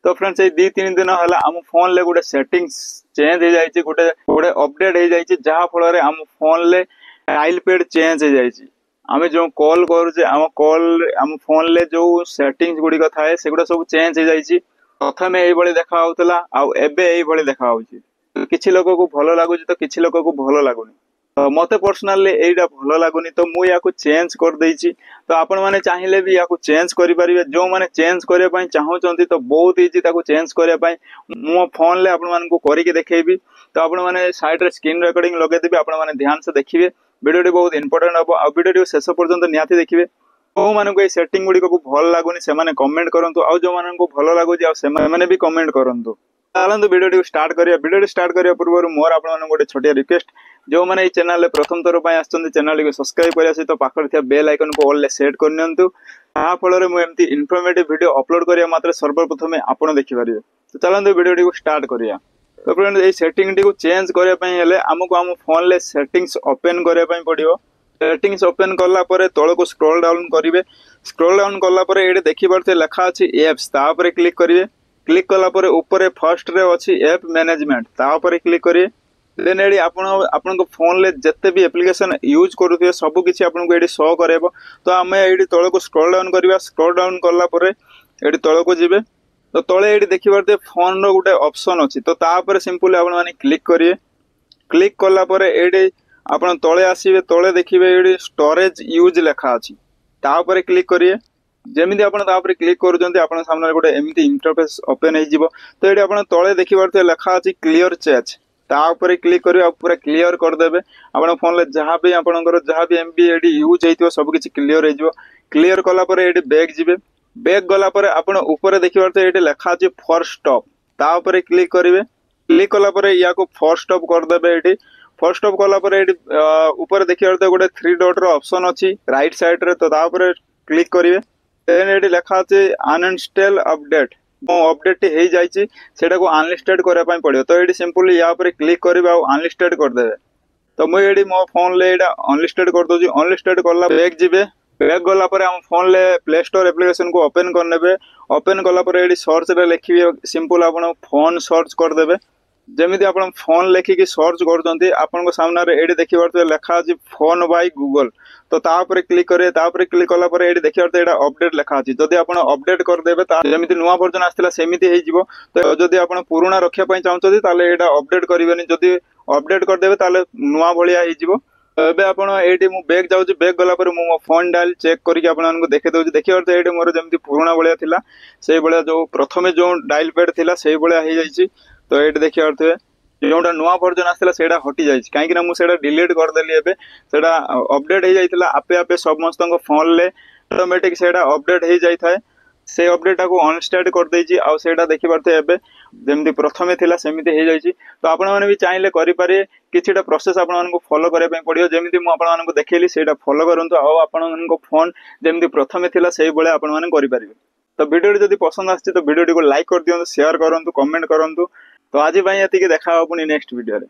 तो फ्रेंड्स ये 2-3 दिन है आम फोन ले गोटे सेटिंग्स चेंज हो जाए गोटे गोटे अपडेट हो जाए जहाँ फल आम फोन ले डायल पैड चेंज हो जाए आम जो कॉल करुचे आम कॉल आम फोन ले जो सेटिंग्स गुड़िक थाए सेगुड़ा सब चेंज हो जाए प्रथम ये देखा एबे देखा किसी लोक को भल लगुच तो किसी लोक को भल लगुनि तो मत पर्सनाली यहीटा भल लगुनि तो मुझे चेंज कर देछि तो आपण मैंने चाहिए भी या चेंज करेंगे जो मैंने चेंज करने चाहूँगी तो बहुत इजी चेंज करने मो फोन ले आपण मानक करके देखी तो आपण मैंने साइड रे स्क्रीन रिकॉर्डिंग लगेदेवी आपण मैंने ध्यान से देखिए वीडियो बहुत इंपोर्टेंट हम आ वीडियो शेष पर्यंत निहाती देखिए जो मानक ये सेटिंग गुड़िक भल लगुनि से कमेंट करूँ आउ जो मानक भल लगुच आने भी कमेंट करूँ चलते वीडियो स्टार्ट करिया वीडियो स्टार्ट करने पूर्व मोर आप गोटे छोटिया रिक्वेस्ट जो मैंने ये चैनल प्रथम थर पर चैनल को सब्सक्राइब करने सहित पाखे बेल आइकन को ऑल सेट करनी फल मुझे इनफॉर्मेटिव वीडियो अपलोड करिया मात्र सर्वप्रथम आप देखिपारे तो चलते वीडियो स्टार्ट करिया तो फ्रेंड्स ये सेटिंग टी को चेंज करने आमको आम फोन ले सेटिंग्स ओपन करने पड़ो सेटिंग्स ओपन कला तल को स्क्रॉल डाउन करेंगे स्क्रॉल डाउन कला ये देखिए लिखा अच्छी एप्स तापर क्लिक करेंगे क्लिक कला ऊपर फर्स्ट रे अच्छी एप मैनेजमेंट तापर क्लिक करिए देन ये आपण फोन ले जिते भी एप्लिकेशन यूज करुवे सब किसी आपको ये शो करेबो तो आम ये तल को स्क्रॉल डाउन करवा स्क्रॉल डाउन कला ये तल को जीवे तो तले ये देखिए फोन रो गोटे ऑप्शन अच्छी तो तापर सिंपल आपने क्लिक करिए क्लिक कला ये आप तले आसवे तले देखिए ये स्टोरेज यूज लिखा अच्छी तापर क्लिक करिए जमी आप क्लिक कर सामने गोटे एमती इंटरफेस ओपन हो तो ये आप तले देखिए लिखा अच्छी क्लियर चेज तापर क्लिक कर पूरा क्लियर करदे आप फोन जहाँ भी आपंकर जहाँ भी एमबी ये यूज हो सब किसी क्लियर हो क्लियर कलापर ये बैक जी बैक गलापर आप ऊपर देखिए ये लिखा अच्छी फॉर स्टॉप तापर क्लिक करेंगे क्लिक कलापर या फॉर स्टॉप करदे ये फॉर स्टॉप कलापर ये ऊपर देखिए गोटे 3 डॉट ऑप्शन अच्छी राइट साइड रे तो तापर क्लिक करेंगे देन ये लिखा अच्छे अनइंस्टॉल अपडेट अपडेट हो जाए अनलिस्टेड करने पड़ो तो ये सिंपली या क्लिक करेंगे अनलिस्टेड करदे तो मुझे मो फोन ले अनलिस्टेड कर दूसरी अनलिस्टेड कला बैक जी बैक गलापर आम फोन ले प्ले स्टोर एप्लिकेशन को ओपन करने ओपन कलापर ये सर्च रे लिखिए सिंपल आप फोन सर्च करदे जमी आप फोन लिखिकी सर्च कर सामने ये देखिए लिखा अच्छी फोन बाय गूगल तो तापर क्लिक करेंगे तापर क्लिक कलापर ये देखिए यहाँ अपडेट लिखा अच्छी जदि आप अपडेट करदेवे जमी नुआ वर्जन आसाला सेमती हो तो जदि आप पुराणा रखापी चाहते यहाँ अपडेट करेंगे जदि अपडेट करदेवे नुआ भाया एबे आपण एटी मु बैक जाउची बैक गला पर मु फोन डायल चेक करके आपन को देखे दउची देखियो तो एटी मोर जेमती पुराना बळिया थिला सेही बळिया जो प्रथमे जो डायल पैड थिला सेही बळिया हे जाईची तो एटी देखियो अर्थे जोटा नुआ वर्जन आसला सेटा हटि जाईची काहे कि ना मु सेटा डिलीट कर देली एबे सेटा अपडेट हे जाईतिला आपे आपे समस्त को फोन ले ऑटोमेटिक सेटा अपडेट हे जाई थाए से अपडेट को अनस्टेड कर देजी आ सेटा देखि परते एबे जेमती प्रथमे थिला सेमिति हे जाईची तो आपण माने भी चाहिले करि पारे किछिटा प्रोसेस आपण मानको फॉलो करे पय पडियो जेमती मु आपण मानको देखेली सेटा फॉलो करंतु आ आपण मानको फोन जेमती प्रथमे थिला सेही बळे आपण माने करि पारिबे तो वीडियो जदि पसंद आछि तो वीडियो को लाइक कर दियंतु शेयर करंतु कमेंट करंतु तो आज पय एतिके देखा हो पुनी नेक्स्ट वीडियो रे।